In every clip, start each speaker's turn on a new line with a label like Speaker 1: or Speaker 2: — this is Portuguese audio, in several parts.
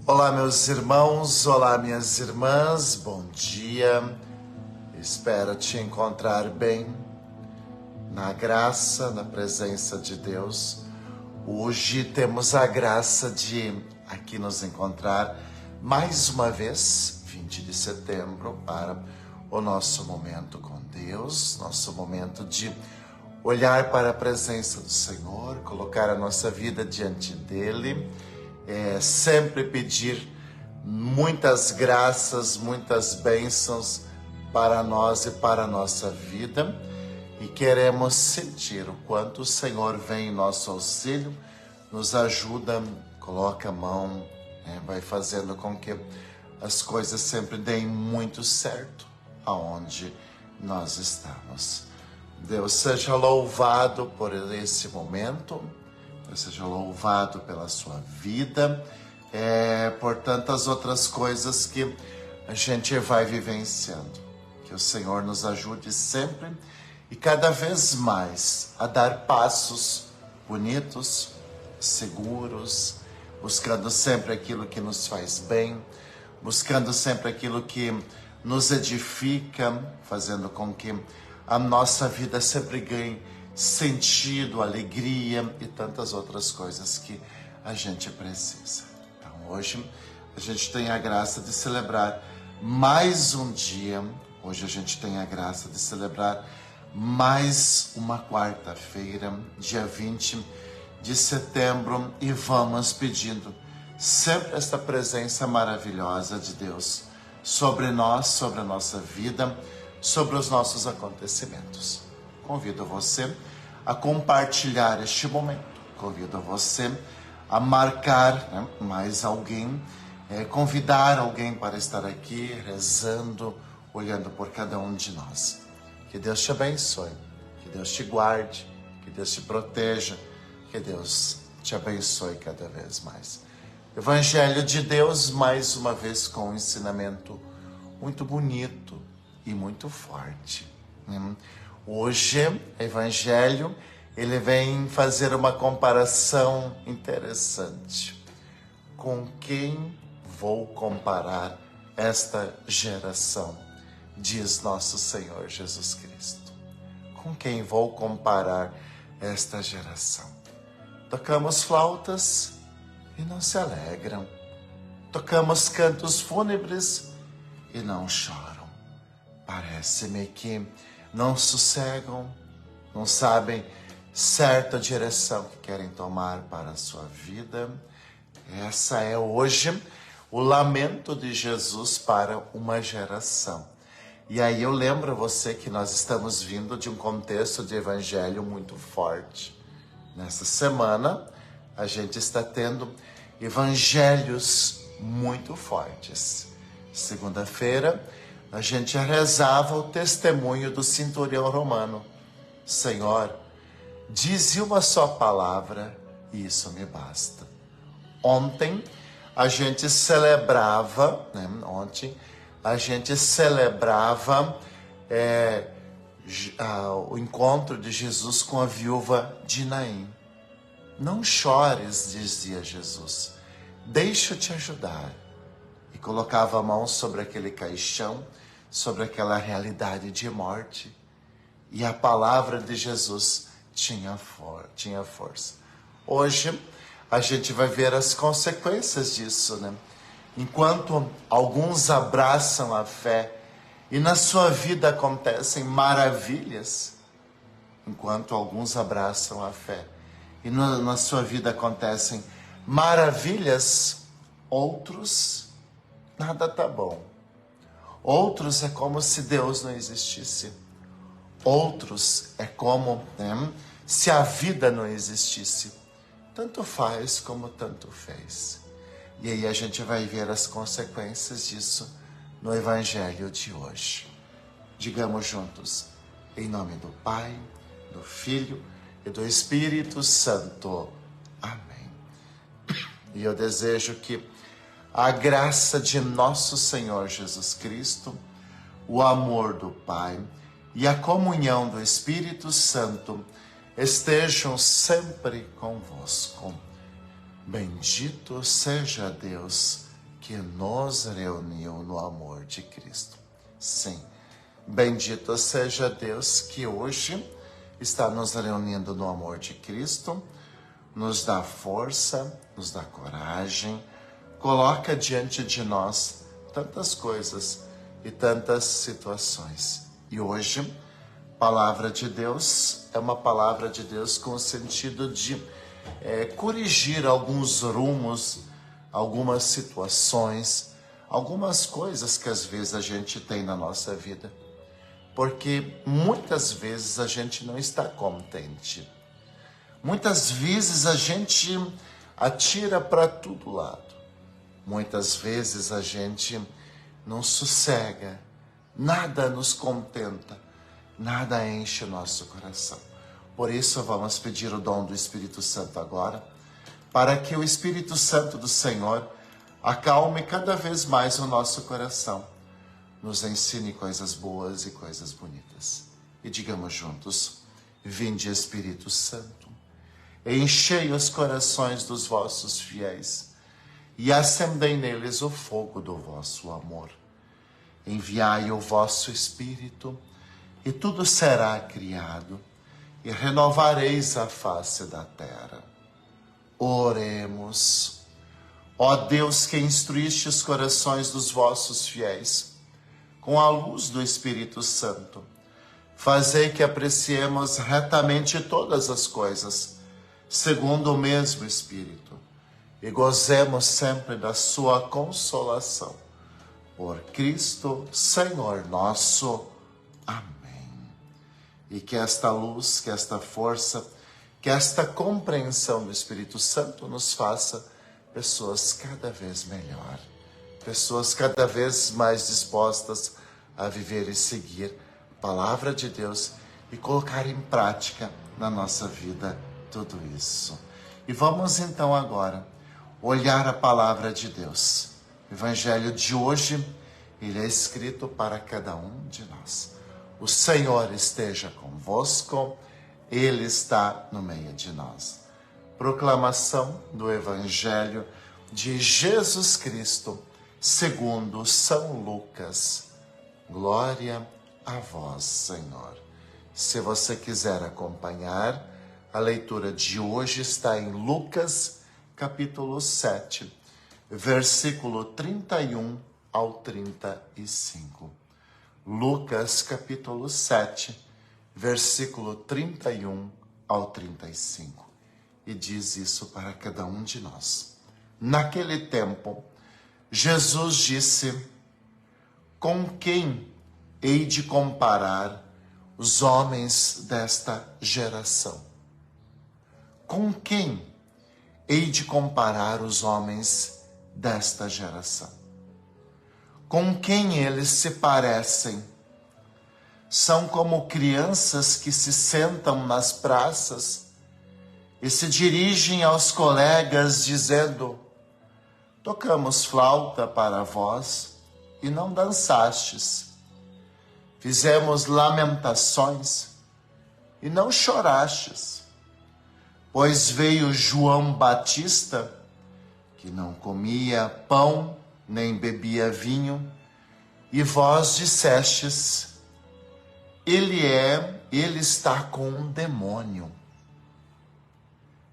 Speaker 1: Olá, meus irmãos, olá, minhas irmãs, bom dia. Espero te encontrar bem, na graça, na presença de Deus. Hoje temos a graça de aqui nos encontrar mais uma vez, 20 de setembro, para o nosso momento com Deus, nosso momento de olhar para a presença do Senhor, colocar a nossa vida diante dEle, sempre pedir muitas graças, muitas bênçãos para nós e para a nossa vida, e queremos sentir o quanto o Senhor vem em nosso auxílio, nos ajuda, coloca a mão, vai fazendo com que as coisas sempre deem muito certo aonde nós estamos. Deus seja louvado por esse momento, Deus seja louvado pela sua vida, por tantas outras coisas que a gente vai vivenciando. Que o Senhor nos ajude sempre e cada vez mais a dar passos bonitos, seguros, buscando sempre aquilo que nos faz bem, buscando sempre aquilo que nos edifica, fazendo com que a nossa vida sempre ganhe sentido, alegria e tantas outras coisas que a gente precisa. Então hoje a gente tem a graça de celebrar mais um dia, hoje a gente tem a graça de celebrar mais uma quarta-feira, dia 20 de setembro, e vamos pedindo sempre esta presença maravilhosa de Deus sobre nós, sobre a nossa vida, sobre os nossos acontecimentos. Convido você a compartilhar este momento, convido você a marcar mais alguém, convidar alguém para estar aqui rezando, olhando por cada um de nós. Que Deus te abençoe, que Deus te guarde, que Deus te proteja, que Deus te abençoe cada vez mais. Evangelho de Deus, mais uma vez com um ensinamento muito bonito e muito forte. Hoje, o Evangelho, ele vem fazer uma comparação interessante. Com quem vou comparar esta geração? Diz nosso Senhor Jesus Cristo. Com quem vou comparar esta geração? Tocamos flautas e não se alegram. Tocamos cantos fúnebres e não choram. Parece-me que não sossegam, não sabem certa direção que querem tomar para a sua vida. Essa é hoje o lamento de Jesus para uma geração. E aí eu lembro a você que nós estamos vindo de um contexto de evangelho muito forte. Nessa semana, a gente está tendo evangelhos muito fortes. Segunda-feira, a gente rezava o testemunho do centurião romano. Senhor, dize uma só palavra e isso me basta. Ontem, a gente celebrava, o encontro de Jesus com a viúva de Naim. Não chores, dizia Jesus, deixa eu te ajudar. E colocava a mão sobre aquele caixão, sobre aquela realidade de morte. E a palavra de Jesus tinha força. Hoje, a gente vai ver as consequências disso, Enquanto alguns abraçam a fé e na sua vida acontecem maravilhas, enquanto alguns abraçam a fé e na sua vida acontecem maravilhas, outros, nada tá bom. Outros é como se Deus não existisse. Outros é como se a vida não existisse. Tanto faz como tanto fez. E aí a gente vai ver as consequências disso no Evangelho de hoje. Digamos juntos, em nome do Pai, do Filho e do Espírito Santo. Amém. E eu desejo que a graça de nosso Senhor Jesus Cristo, o amor do Pai e a comunhão do Espírito Santo estejam sempre convosco. Bendito seja Deus que nos reuniu no amor de Cristo. Sim, bendito seja Deus que hoje está nos reunindo no amor de Cristo, nos dá força, nos dá coragem, coloca diante de nós tantas coisas e tantas situações. E hoje, palavra de Deus é uma palavra de Deus com o sentido de corrigir alguns rumos, algumas situações, algumas coisas que às vezes a gente tem na nossa vida. Porque muitas vezes a gente não está contente. Muitas vezes a gente atira para todo lado. Muitas vezes a gente não sossega, nada nos contenta, nada enche o nosso coração. Por isso vamos pedir o dom do Espírito Santo agora, para que o Espírito Santo do Senhor acalme cada vez mais o nosso coração, nos ensine coisas boas e coisas bonitas. E digamos juntos: vinde Espírito Santo, enchei os corações dos vossos fiéis e acendei neles o fogo do vosso amor. Enviai o vosso Espírito e tudo será criado e renovareis a face da terra. Oremos. Ó Deus, que instruíste os corações dos vossos fiéis com a luz do Espírito Santo, fazei que apreciemos retamente todas as coisas, segundo o mesmo Espírito, e gozemos sempre da sua consolação. Por Cristo, Senhor nosso. Amém. E que esta luz, que esta força, que esta compreensão do Espírito Santo nos faça pessoas cada vez melhor, pessoas cada vez mais dispostas a viver e seguir a palavra de Deus e colocar em prática na nossa vida tudo isso. E vamos então agora olhar a palavra de Deus. O Evangelho de hoje, ele é escrito para cada um de nós. O Senhor esteja convosco, Ele está no meio de nós. Proclamação do Evangelho de Jesus Cristo, segundo São Lucas. Glória a vós, Senhor. Se você quiser acompanhar, a leitura de hoje está em Lucas, capítulo 7, versículo 31 ao 35. Lucas, capítulo 7, versículo 31 ao 35. E diz isso para cada um de nós. Naquele tempo, Jesus disse: com quem hei de comparar os homens desta geração? Com quem hei de comparar os homens desta geração? Com quem eles se parecem? São como crianças que se sentam nas praças e se dirigem aos colegas dizendo: tocamos flauta para vós e não dançastes. Fizemos lamentações e não chorastes. Pois veio João Batista, que não comia pão nem bebia vinho, e vós dissestes: ele está com um demônio.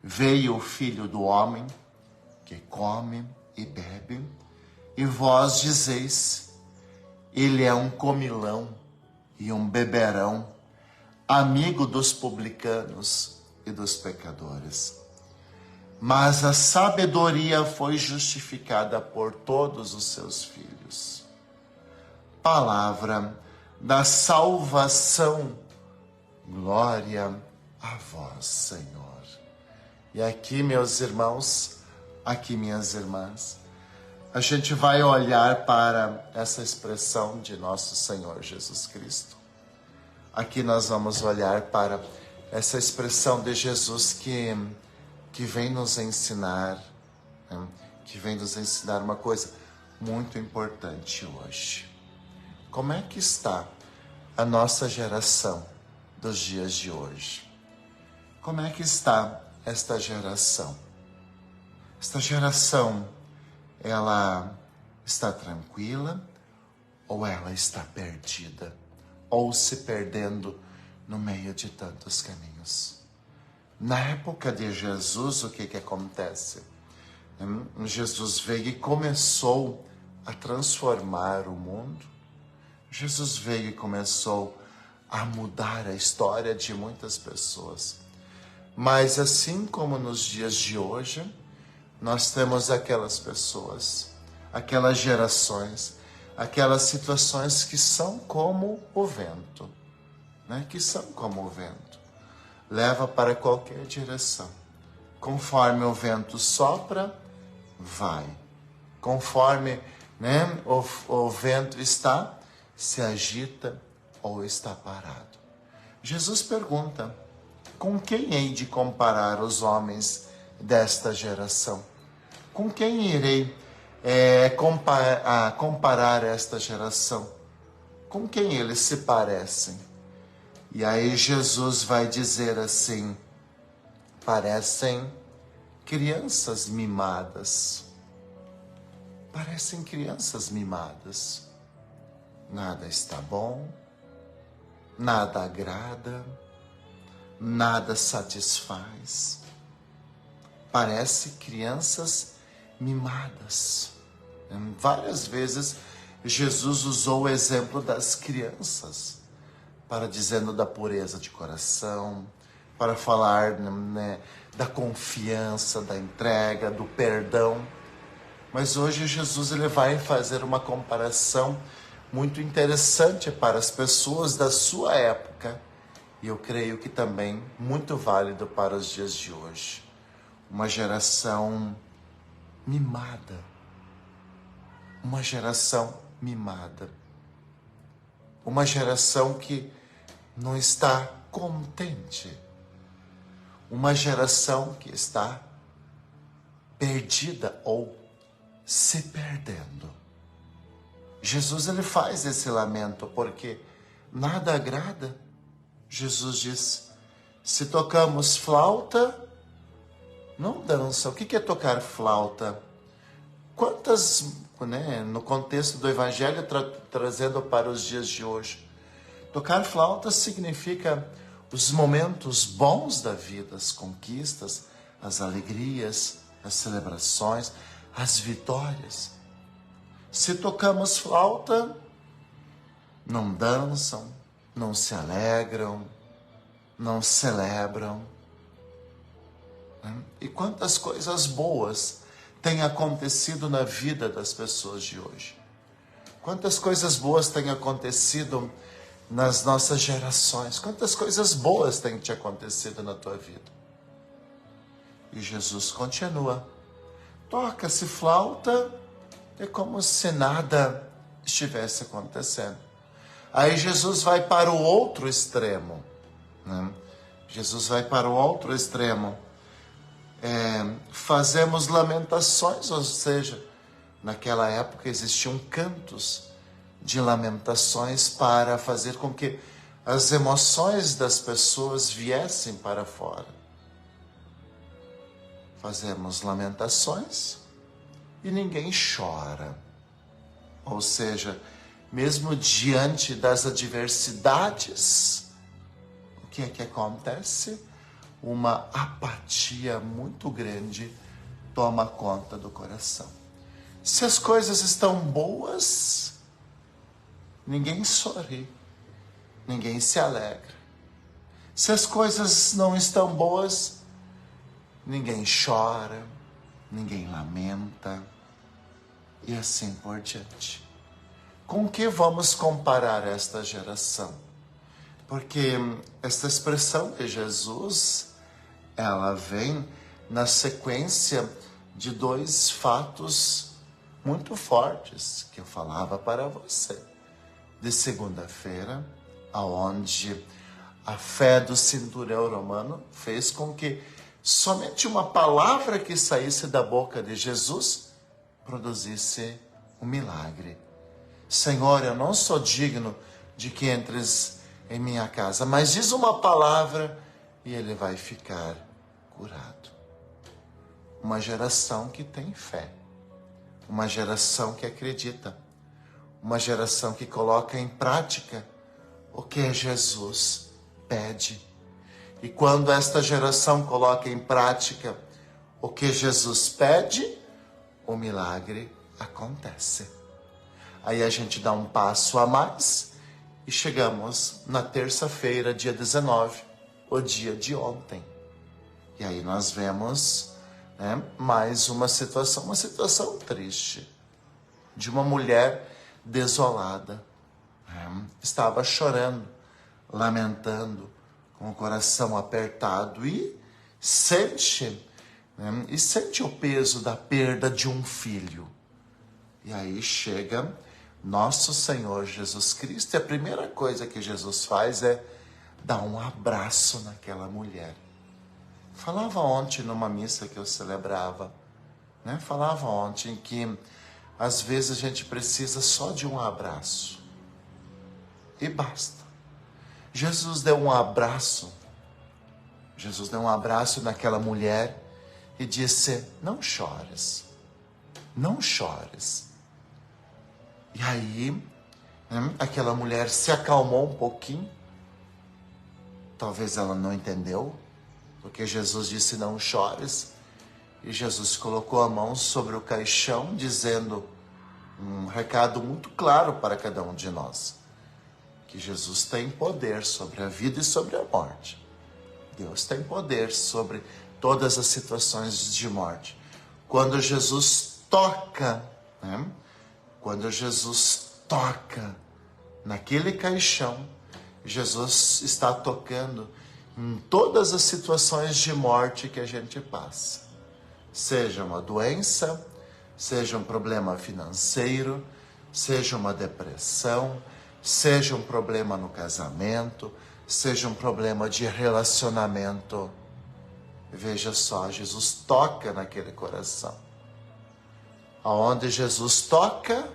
Speaker 1: Veio o Filho do Homem, que come e bebe, e vós dizeis: ele é um comilão e um beberão, amigo dos publicanos e dos pecadores. Mas a sabedoria foi justificada por todos os seus filhos. Palavra da salvação. Glória a vós, Senhor. E aqui, meus irmãos, aqui, minhas irmãs, a gente vai olhar para essa expressão de nosso Senhor Jesus Cristo. Aqui nós vamos olhar para essa expressão de Jesus que vem nos ensinar, né? Que vem nos ensinar uma coisa muito importante hoje. Como é que está a nossa geração dos dias de hoje? Como é que está esta geração? Esta geração, ela está tranquila ou ela está perdida, ou se perdendo no meio de tantos caminhos. Na época de Jesus, o que acontece? Jesus veio e começou a transformar o mundo. Jesus veio e começou a mudar a história de muitas pessoas. Mas assim como nos dias de hoje, nós temos aquelas pessoas, aquelas gerações, aquelas situações que são como o vento, né? Que são como o vento. Leva para qualquer direção. Conforme o vento sopra, vai. Conforme, né, o vento está, se agita ou está parado. Jesus pergunta: com quem hei de comparar os homens desta geração? Com quem irei comparar esta geração? Com quem eles se parecem? E aí Jesus vai dizer assim: parecem crianças mimadas. Parecem crianças mimadas. Nada está bom, nada agrada, nada satisfaz. Parece crianças mimadas. Várias vezes Jesus usou o exemplo das crianças para dizendo da pureza de coração, para falar, né, da confiança, da entrega, do perdão. Mas hoje Jesus ele vai fazer uma comparação muito interessante para as pessoas da sua época, e eu creio que também muito válido para os dias de hoje. Uma geração mimada. Uma geração mimada. Uma geração que não está contente. Uma geração que está perdida ou se perdendo. Jesus ele faz esse lamento porque nada agrada. Jesus diz: se tocamos flauta, não dança. O que é tocar flauta? Quantas, né, no contexto do Evangelho, trazendo para os dias de hoje, tocar flauta significa os momentos bons da vida, as conquistas, as alegrias, as celebrações, as vitórias. Se tocamos flauta, não dançam, não se alegram, não celebram. E quantas coisas boas têm acontecido na vida das pessoas de hoje? Quantas coisas boas têm acontecido nas nossas gerações? Quantas coisas boas têm te acontecido na tua vida? E Jesus continua: toca-se flauta, é como se nada estivesse acontecendo. Aí Jesus vai para o outro extremo, né? Jesus vai para o outro extremo. Fazemos lamentações, ou seja, naquela época existiam cantos de lamentações para fazer com que as emoções das pessoas viessem para fora. Fazemos lamentações e ninguém chora. Ou seja, mesmo diante das adversidades, o que é que acontece? Uma apatia muito grande toma conta do coração. Se as coisas estão boas, ninguém sorri, ninguém se alegra. Se as coisas não estão boas, ninguém chora, ninguém lamenta, e assim por diante. Com que vamos comparar esta geração? Porque esta expressão de Jesus, ela vem na sequência de dois fatos muito fortes que eu falava para você. De segunda-feira, aonde a fé do centurião romano fez com que somente uma palavra que saísse da boca de Jesus produzisse um milagre. Senhor, eu não sou digno de que entres em minha casa, mas diz uma palavra e ele vai ficar curado. Uma geração que tem fé, uma geração que acredita, uma geração que coloca em prática o que Jesus pede. E quando esta geração coloca em prática o que Jesus pede, o milagre acontece. Aí a gente dá um passo a mais e chegamos na terça-feira, dia 19, o dia de ontem. E aí nós vemos, mais uma situação triste, de uma mulher desolada. Estava chorando, lamentando, com o coração apertado e sente o peso da perda de um filho. E aí chega nosso Senhor Jesus Cristo e a primeira coisa que Jesus faz é dar um abraço naquela mulher. Falava ontem numa missa que eu celebrava, Falava ontem que às vezes a gente precisa só de um abraço e basta. Jesus deu um abraço naquela mulher e disse: não chores, não chores. E aí, aquela mulher se acalmou um pouquinho. Talvez ela não entendeu, porque Jesus disse: não chores. E Jesus colocou a mão sobre o caixão, dizendo um recado muito claro para cada um de nós: que Jesus tem poder sobre a vida e sobre a morte. Deus tem poder sobre todas as situações de morte. Quando Jesus toca, naquele caixão, Jesus está tocando em todas as situações de morte que a gente passa. Seja uma doença, seja um problema financeiro, seja uma depressão, seja um problema no casamento, seja um problema de relacionamento. Veja só, Jesus toca naquele coração. Aonde Jesus toca,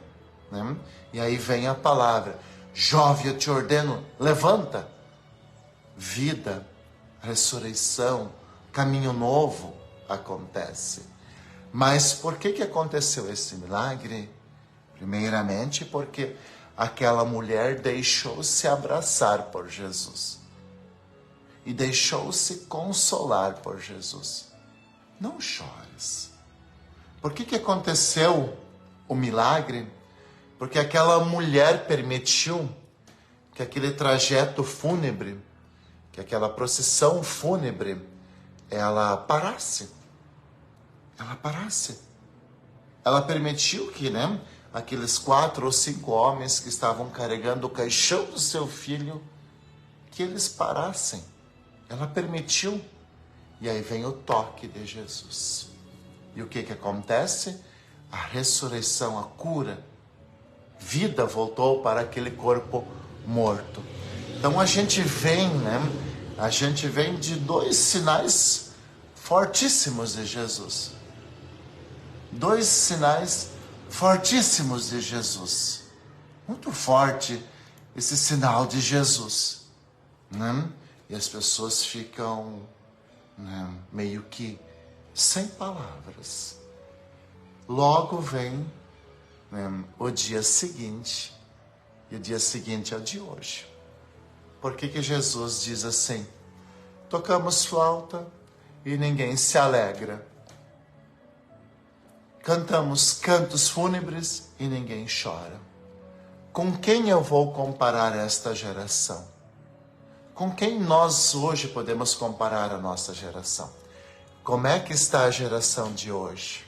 Speaker 1: e aí vem a palavra: jovem, eu te ordeno, levanta. Vida, ressurreição, caminho novo acontece. Mas por que aconteceu esse milagre? Primeiramente porque aquela mulher deixou-se abraçar por Jesus e deixou-se consolar por Jesus. Não chores. Por que aconteceu o milagre? Porque aquela mulher permitiu que aquele trajeto fúnebre, que aquela procissão fúnebre, ela parasse. Ela permitiu que, aqueles 4 ou 5 homens que estavam carregando o caixão do seu filho, que eles parassem. Ela permitiu. E aí vem o toque de Jesus. E o que acontece? A ressurreição, a cura. Vida voltou para aquele corpo morto. Então a gente vem de 2 sinais fortíssimos de Jesus. 2 sinais fortíssimos de Jesus. Muito forte esse sinal de Jesus. E as pessoas ficam meio que sem palavras. Logo vem o dia seguinte. E o dia seguinte é o de hoje. Por que Jesus diz assim? Tocamos flauta e ninguém se alegra. Cantamos cantos fúnebres e ninguém chora. Com quem eu vou comparar esta geração? Com quem nós hoje podemos comparar a nossa geração? Como é que está a geração de hoje?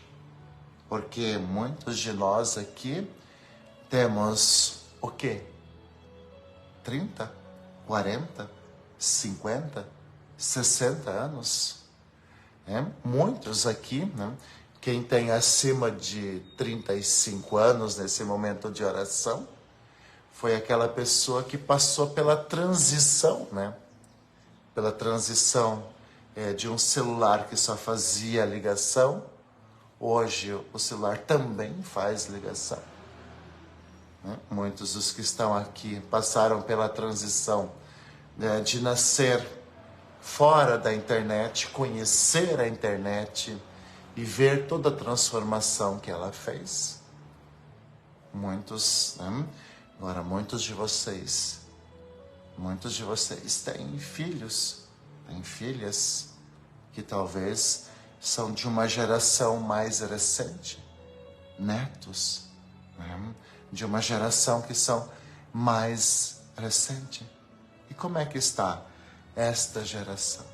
Speaker 1: Porque muitos de nós aqui temos o quê? 30, 40, 50, 60 anos? Muitos aqui, quem tem acima de 35 anos nesse momento de oração, foi aquela pessoa que passou pela transição, Pela transição de um celular que só fazia ligação. Hoje o celular também faz ligação. Muitos dos que estão aqui passaram pela transição de nascer fora da internet, conhecer a internet e ver toda a transformação que ela fez. Muitos, né? Agora, muitos de vocês têm filhos, têm filhas que talvez são de uma geração mais recente, netos, né? De uma geração que são mais recente. E como é que está esta geração?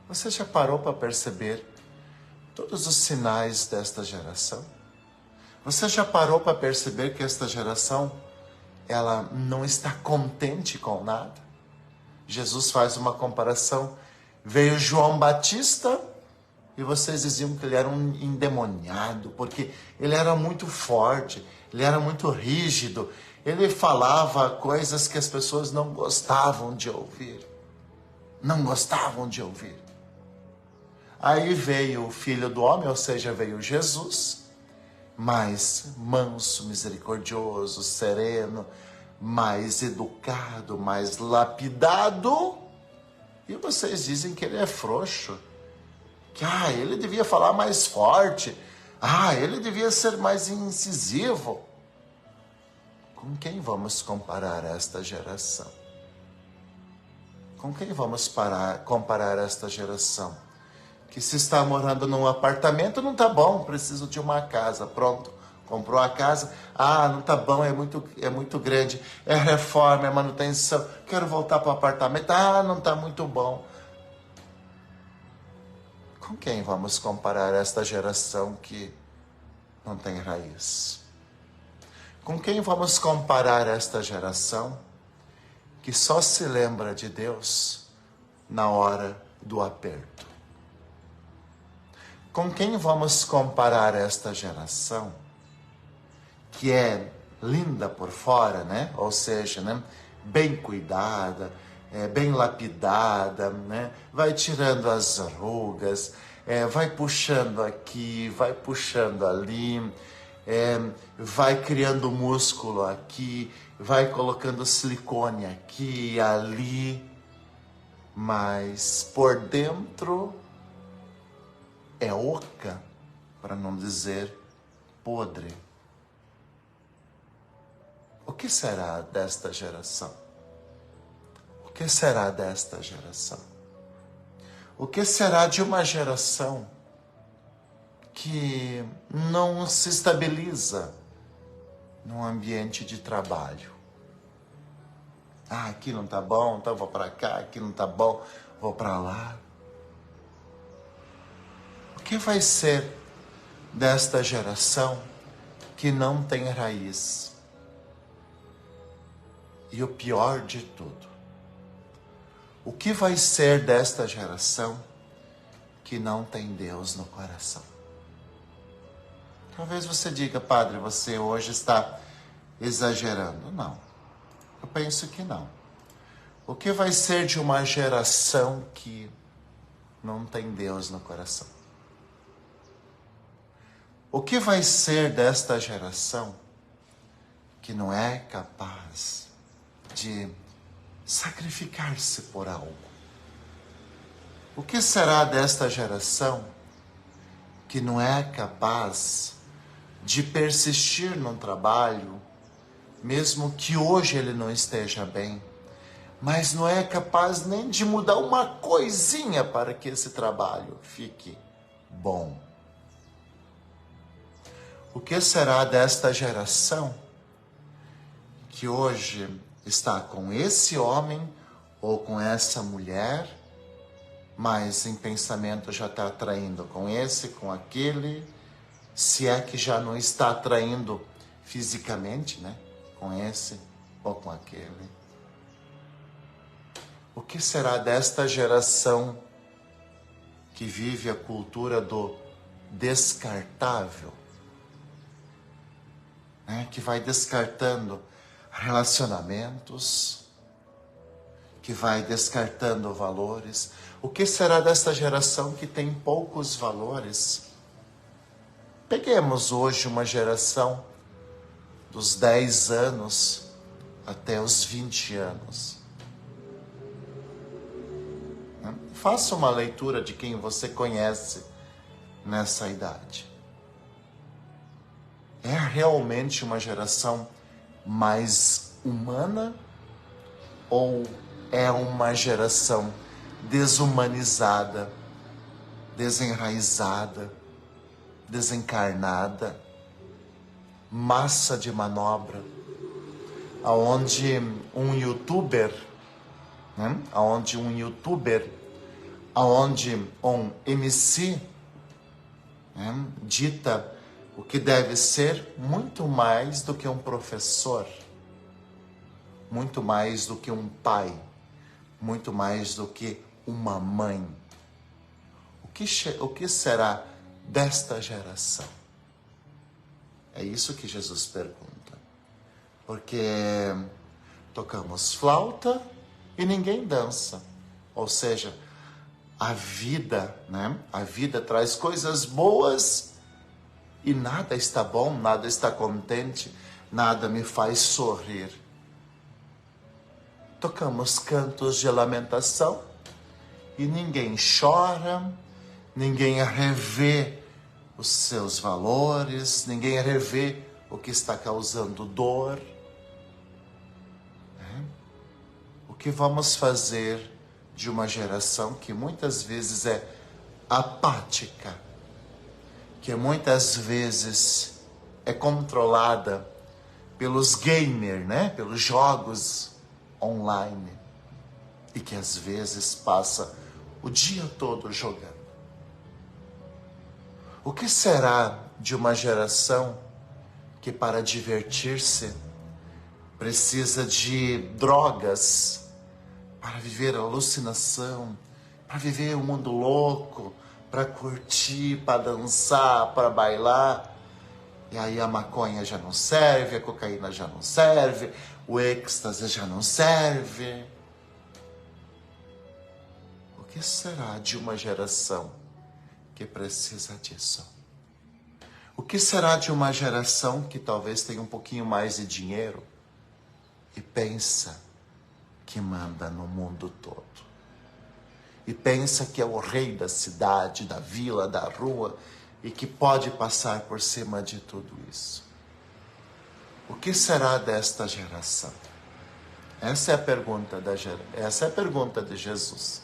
Speaker 1: Você já parou para perceber todos os sinais desta geração? Você já parou para perceber que esta geração, ela não está contente com nada? Jesus faz uma comparação. Veio João Batista e vocês diziam que ele era um endemoniado, porque ele era muito forte, ele era muito rígido, ele falava coisas que as pessoas não gostavam de ouvir. Não gostavam de ouvir. Aí veio o Filho do Homem, ou seja, veio Jesus, mais manso, misericordioso, sereno, mais educado, mais lapidado. E vocês dizem que ele é frouxo. Que ele devia falar mais forte. Ele devia ser mais incisivo. Com quem vamos comparar esta geração? Com quem vamos comparar esta geração? Que se está morando num apartamento, não tá bom, preciso de uma casa, pronto. Comprou a casa, não tá bom, é muito grande, é reforma, é manutenção, quero voltar para o apartamento, não tá muito bom. Com quem vamos comparar esta geração que não tem raiz? Com quem vamos comparar esta geração que só se lembra de Deus na hora do aperto? Com quem vamos comparar esta geração que é linda por fora, né? Ou seja, né? Bem cuidada, bem lapidada, né? Vai tirando as rugas, vai puxando aqui, vai puxando ali, vai criando músculo aqui, vai colocando silicone aqui e ali, mas por dentro é oca, para não dizer podre. O que será desta geração? O que será desta geração? O que será de uma geração que não se estabiliza num ambiente de trabalho? Aqui não tá bom, então vou para cá, aqui não tá bom, vou para lá. O que vai ser desta geração que não tem raiz? E o pior de tudo, o que vai ser desta geração que não tem Deus no coração? Talvez você diga, padre, você hoje está exagerando. Não, eu penso que não. O que vai ser de uma geração que não tem Deus no coração? O que vai ser desta geração que não é capaz de sacrificar-se por algo? O que será desta geração que não é capaz de persistir num trabalho, mesmo que hoje ele não esteja bem, mas não é capaz nem de mudar uma coisinha para que esse trabalho fique bom? O que será desta geração que hoje está com esse homem ou com essa mulher, mas em pensamento já está atraindo com esse, com aquele, se é que já não está atraindo fisicamente, né? Com esse ou com aquele? O que será desta geração que vive a cultura do descartável? Que vai descartando relacionamentos, que vai descartando valores. O que será desta geração que tem poucos valores? Peguemos hoje uma geração dos 10 anos até os 20 anos. Faça uma leitura de quem você conhece nessa idade. é realmente uma geração mais humana ou é uma geração desumanizada, desenraizada, desencarnada, massa de manobra, aonde um youtuber, aonde um MC, dita o que deve ser muito mais do que um professor, muito mais do que um pai, muito mais do que uma mãe. O que será desta geração? É isso que Jesus pergunta. Porque tocamos flauta e ninguém dança. Ou seja, a vida, A vida traz coisas boas e nada está bom, nada está contente, nada me faz sorrir. Tocamos cantos de lamentação e ninguém chora, ninguém revê os seus valores, ninguém revê o que está causando dor. O que vamos fazer de uma geração que muitas vezes é apática, que muitas vezes é controlada pelos gamers, pelos jogos online, e que às vezes passa o dia todo jogando? O que será de uma geração que para divertir-se precisa de drogas para viver a alucinação, para viver um mundo louco, para curtir, para dançar, para bailar? E aí a maconha já não serve, a cocaína já não serve, o êxtase já não serve. O que será de uma geração que precisa disso? O que será de uma geração que talvez tenha um pouquinho mais de dinheiro e pensa que manda no mundo todo? E pensa que é o rei da cidade, da vila, da rua, e que pode passar por cima de tudo isso? O que será desta geração? Essa é a pergunta essa é a pergunta de Jesus.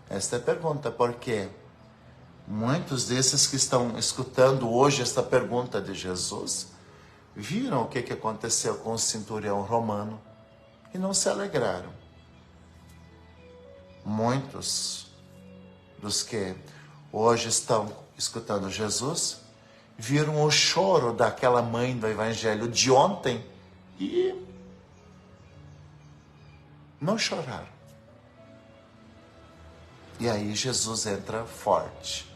Speaker 1: Esta é a pergunta, porque muitos desses que estão escutando hoje esta pergunta de Jesus viram o que aconteceu com o centurião romano e não se alegraram. Muitos dos que hoje estão escutando Jesus viram o choro daquela mãe do evangelho de ontem e não choraram. E aí Jesus entra forte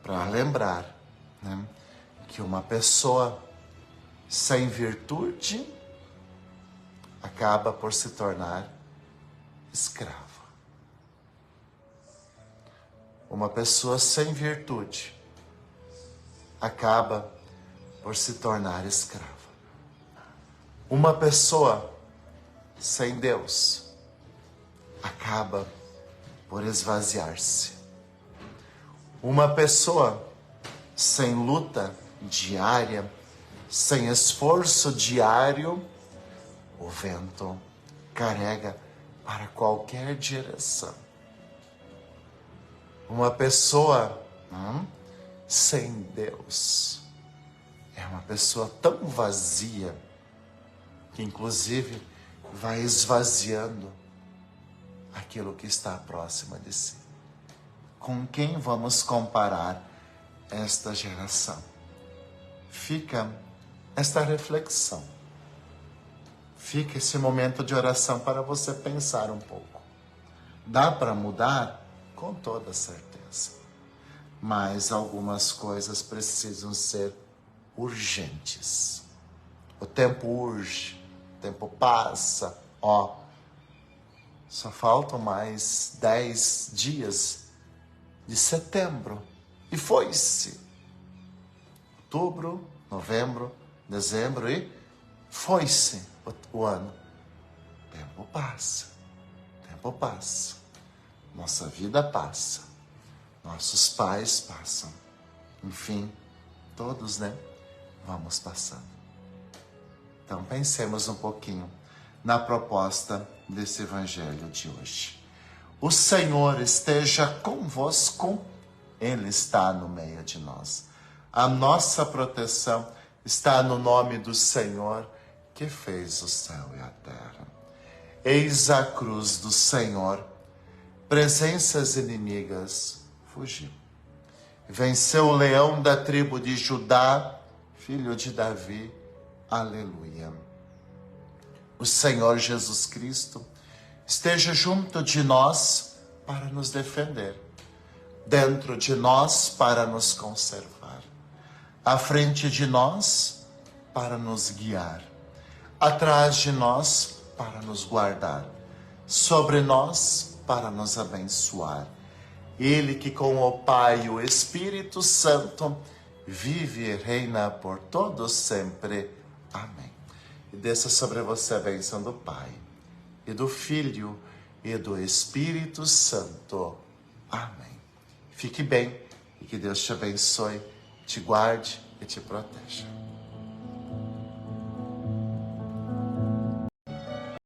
Speaker 1: para lembrar, que uma pessoa sem virtude acaba por se tornar escrava. Uma pessoa sem virtude acaba por se tornar escrava. Uma pessoa sem Deus acaba por esvaziar-se. Uma pessoa sem luta diária, sem esforço diário, o vento carrega para qualquer direção. Uma pessoa sem Deus é uma pessoa tão vazia que inclusive vai esvaziando aquilo que está próxima de si. Com quem vamos comparar esta geração? Fica esta reflexão. Fica esse momento de oração para você pensar um pouco. Dá para mudar? Com toda certeza. Mas algumas coisas precisam ser urgentes. O tempo urge, o tempo passa. Só faltam mais 10 dias de setembro. E foi-se. Outubro, novembro, dezembro e foi-se o ano. Tempo passa. Tempo passa. Nossa vida passa. Nossos pais passam. Enfim, todos, né? Vamos passando. Então pensemos um pouquinho na proposta desse evangelho de hoje. O Senhor esteja convosco, Ele está no meio de nós. A nossa proteção está no nome do Senhor que fez o céu e a terra. Eis a cruz do Senhor, presenças inimigas fugiu. Venceu o leão da tribo de Judá, filho de Davi, aleluia. O Senhor Jesus Cristo esteja junto de nós para nos defender, dentro de nós para nos conservar, à frente de nós para nos guiar, atrás de nós para nos guardar, sobre nós para nos abençoar. Ele que com o Pai e o Espírito Santo vive e reina por todos sempre. Amém. E desça sobre você a bênção do Pai, e do Filho, e do Espírito Santo. Amém. Fique bem, e que Deus te abençoe, te guarde e te proteja.